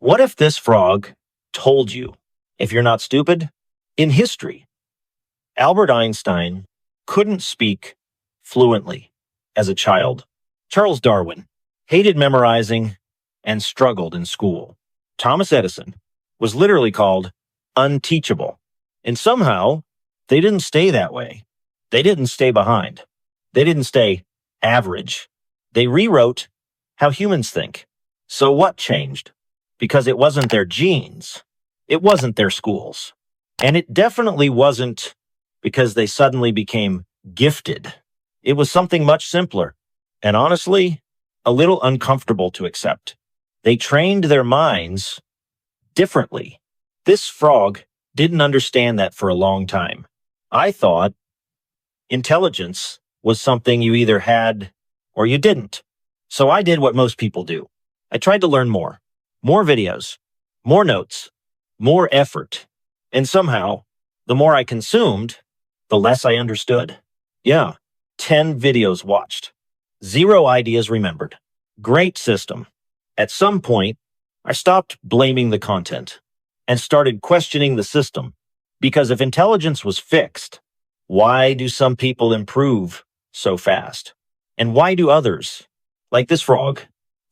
What if this frog told you, if you're not stupid, in history, Albert Einstein couldn't speak fluently as a child. Charles Darwin hated memorizing and struggled in school. Thomas Edison was literally called unteachable. And somehow, they didn't stay that way. They didn't stay behind. They didn't stay average. They rewrote how humans think. So what changed? Because it wasn't their genes. It wasn't their schools. And it definitely wasn't because they suddenly became gifted. It was something much simpler and honestly, a little uncomfortable to accept. They trained their minds differently. This frog didn't understand that for a long time. I thought intelligence was something you either had or you didn't. So I did what most people do. I tried to learn more videos, more notes, more effort. And somehow, the more I consumed, the less I understood. Yeah, 10 videos watched, 0 ideas remembered. Great system. At some point, I stopped blaming the content and started questioning the system. Because if intelligence was fixed, why do some people improve so fast? And why do others, like this frog,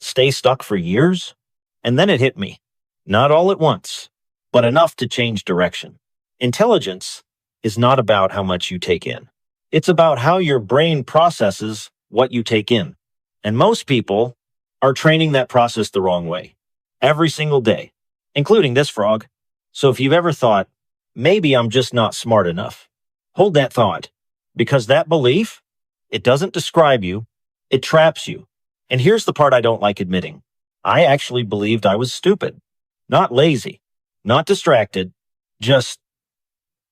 stay stuck for years? And then it hit me. Not all at once, but enough to change direction. Intelligence is not about how much you take in. It's about how your brain processes what you take in. And most people are training that process the wrong way. Every single day, including this frog. So if you've ever thought, maybe I'm just not smart enough, hold that thought. Because that belief, it doesn't describe you, it traps you. And here's the part I don't like admitting. I actually believed I was stupid, not lazy, not distracted, just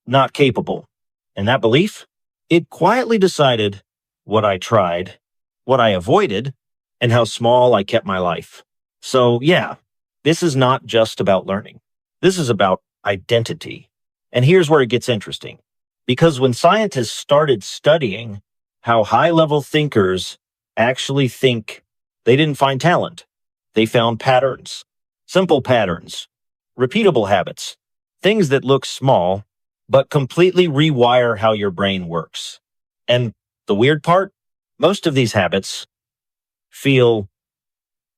not capable. And that belief, it quietly decided what I tried, what I avoided, and how small I kept my life. So yeah, this is not just about learning. This is about identity. And here's where it gets interesting. Because when scientists started studying how high-level thinkers actually think, they didn't find talent. They found patterns, simple patterns, repeatable habits, things that look small, but completely rewire how your brain works. And the weird part, most of these habits feel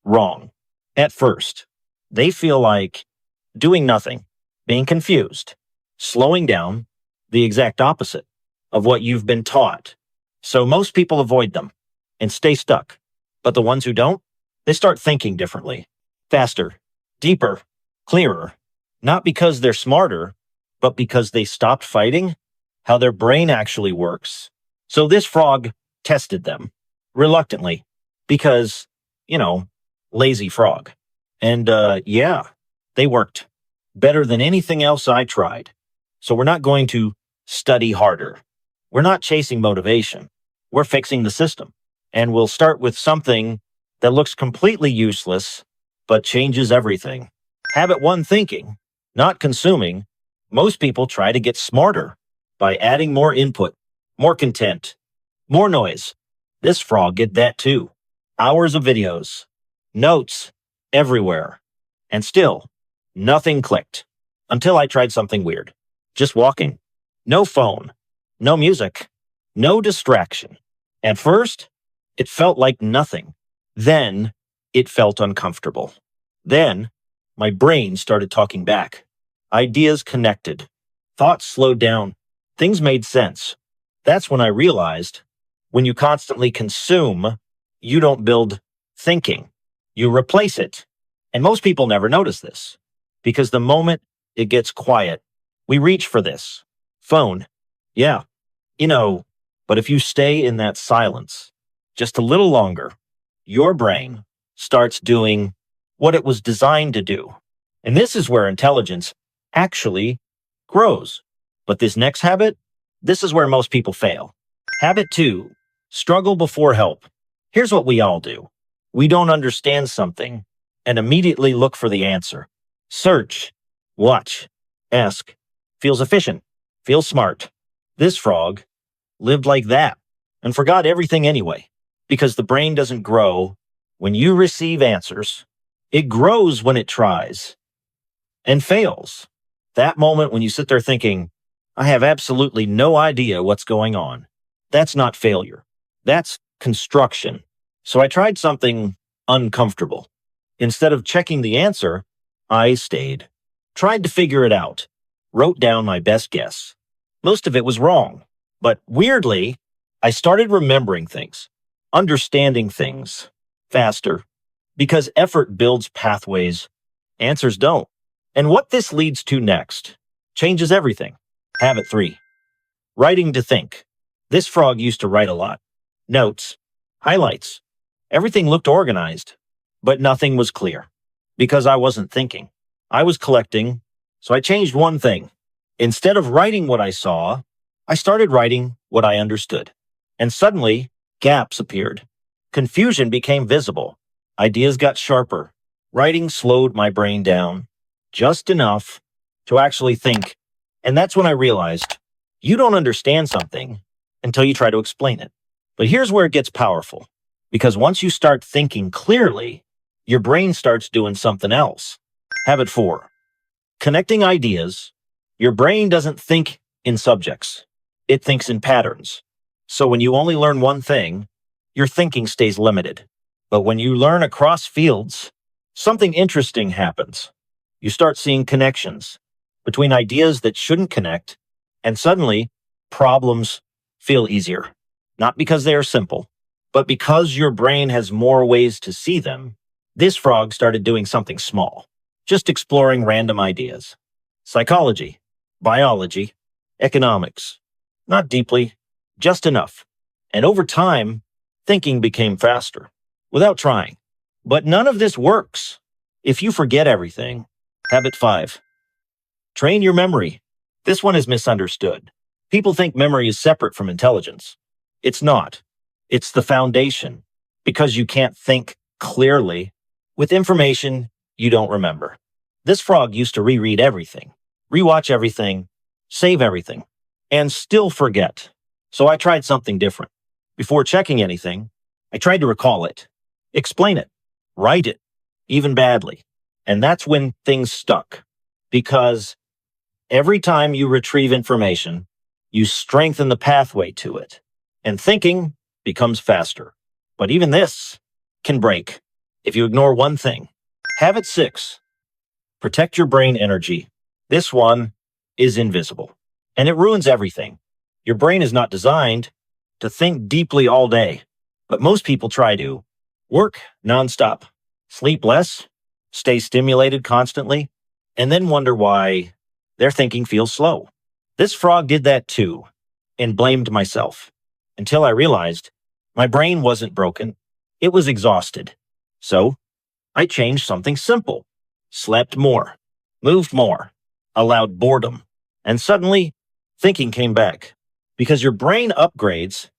wrong at first. They feel like doing nothing, being confused, slowing down, the exact opposite of what you've been taught. So most people avoid them and stay stuck. But the ones who don't, they start thinking differently, faster, deeper, clearer, not because they're smarter, but because they stopped fighting how their brain actually works. So this frog tested them reluctantly because, lazy frog. And yeah, they worked better than anything else I tried. So we're not going to study harder. We're not chasing motivation. We're fixing the system. And we'll start with something that looks completely useless, but changes everything. Habit 1 thinking, not consuming. Most people try to get smarter by adding more input, more content, more noise. This frog did that too. Hours of videos, notes everywhere. And still, nothing clicked until I tried something weird. Just walking. No phone, no music, no distraction. At first, it felt like nothing. Then, it felt uncomfortable. Then, my brain started talking back. Ideas connected. Thoughts slowed down. Things made sense. That's when I realized when you constantly consume, you don't build thinking. You replace it. And most people never notice this because the moment it gets quiet, we reach for this phone. Yeah, but if you stay in that silence just a little longer, your brain starts doing what it was designed to do. And this is where intelligence actually grows. But this next habit, this is where most people fail. Habit 2, struggle before help. Here's what we all do. We don't understand something and immediately look for the answer. Search, watch, ask. Feels efficient, feels smart. This frog lived like that and forgot everything anyway, because the brain doesn't grow when you receive answers. It grows when it tries and fails. That moment when you sit there thinking, I have absolutely no idea what's going on. That's not failure. That's construction. So I tried something uncomfortable. Instead of checking the answer, I stayed, tried to figure it out, wrote down my best guess. Most of it was wrong, but weirdly, I started remembering things, understanding things faster, because effort builds pathways, answers don't. And what this leads to next changes everything. Habit 3, writing to think. This frog used to write a lot. Notes, highlights. Everything looked organized, but nothing was clear because I wasn't thinking. I was collecting, so I changed one thing. Instead of writing what I saw, I started writing what I understood. And suddenly, gaps appeared. Confusion became visible. Ideas got sharper. Writing slowed my brain down just enough to actually think. And that's when I realized you don't understand something until you try to explain it. But here's where it gets powerful. Because once you start thinking clearly, your brain starts doing something else. Habit 4, connecting ideas. Your brain doesn't think in subjects. It thinks in patterns. So when you only learn one thing, your thinking stays limited. But when you learn across fields, something interesting happens. You start seeing connections between ideas that shouldn't connect, and suddenly problems feel easier. Not because they are simple, but because your brain has more ways to see them. This frog started doing something small, just exploring random ideas. Psychology, biology, economics. Not deeply, just enough. And over time, thinking became faster, without trying. But none of this works if you forget everything. Habit 5, train your memory. This one is misunderstood. People think memory is separate from intelligence. It's not. It's the foundation, because you can't think clearly with information you don't remember. This frog used to reread everything, rewatch everything, save everything, and still forget. So I tried something different. Before checking anything, I tried to recall it, explain it, write it, even badly. And that's when things stuck, because every time you retrieve information, you strengthen the pathway to it, and thinking becomes faster. But even this can break if you ignore one thing. Habit 6, protect your brain energy. This one is invisible, and it ruins everything. Your brain is not designed to think deeply all day, but most people try to. Work nonstop, sleep less, stay stimulated constantly, and then wonder why their thinking feels slow. This frog did that too, and blamed myself, until I realized my brain wasn't broken, it was exhausted. So I changed something simple, slept more, moved more, allowed boredom, and suddenly thinking came back. Because your brain upgrades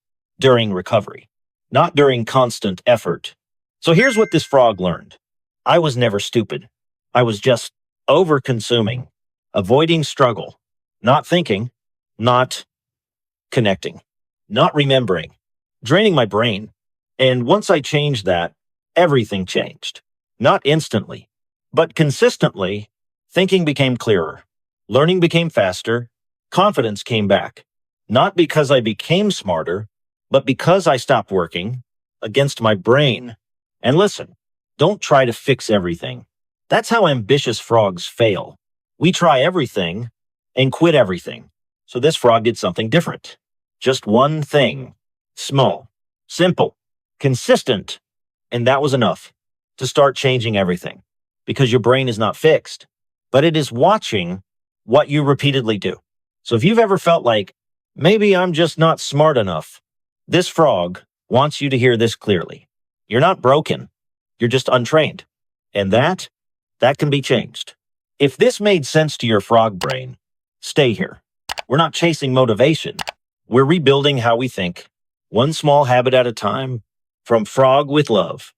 during recovery, not during constant effort. So here's what this frog learned. I was never stupid. I was just over-consuming, avoiding struggle, not thinking, not connecting, not remembering, draining my brain. And once I changed that, everything changed. Not instantly, but consistently, thinking became clearer, learning became faster, confidence came back. Not because I became smarter, but because I stopped working against my brain. And listen, don't try to fix everything. That's how ambitious frogs fail. We try everything and quit everything. So this frog did something different. Just one thing. Small, simple, consistent. And that was enough to start changing everything. Because your brain is not fixed, but it is watching what you repeatedly do. So if you've ever felt like, maybe I'm just not smart enough, this frog wants you to hear this clearly. You're not broken. You're just untrained. And that can be changed. If this made sense to your frog brain, stay here. We're not chasing motivation. We're rebuilding how we think, one small habit at a time, from Frog with Love.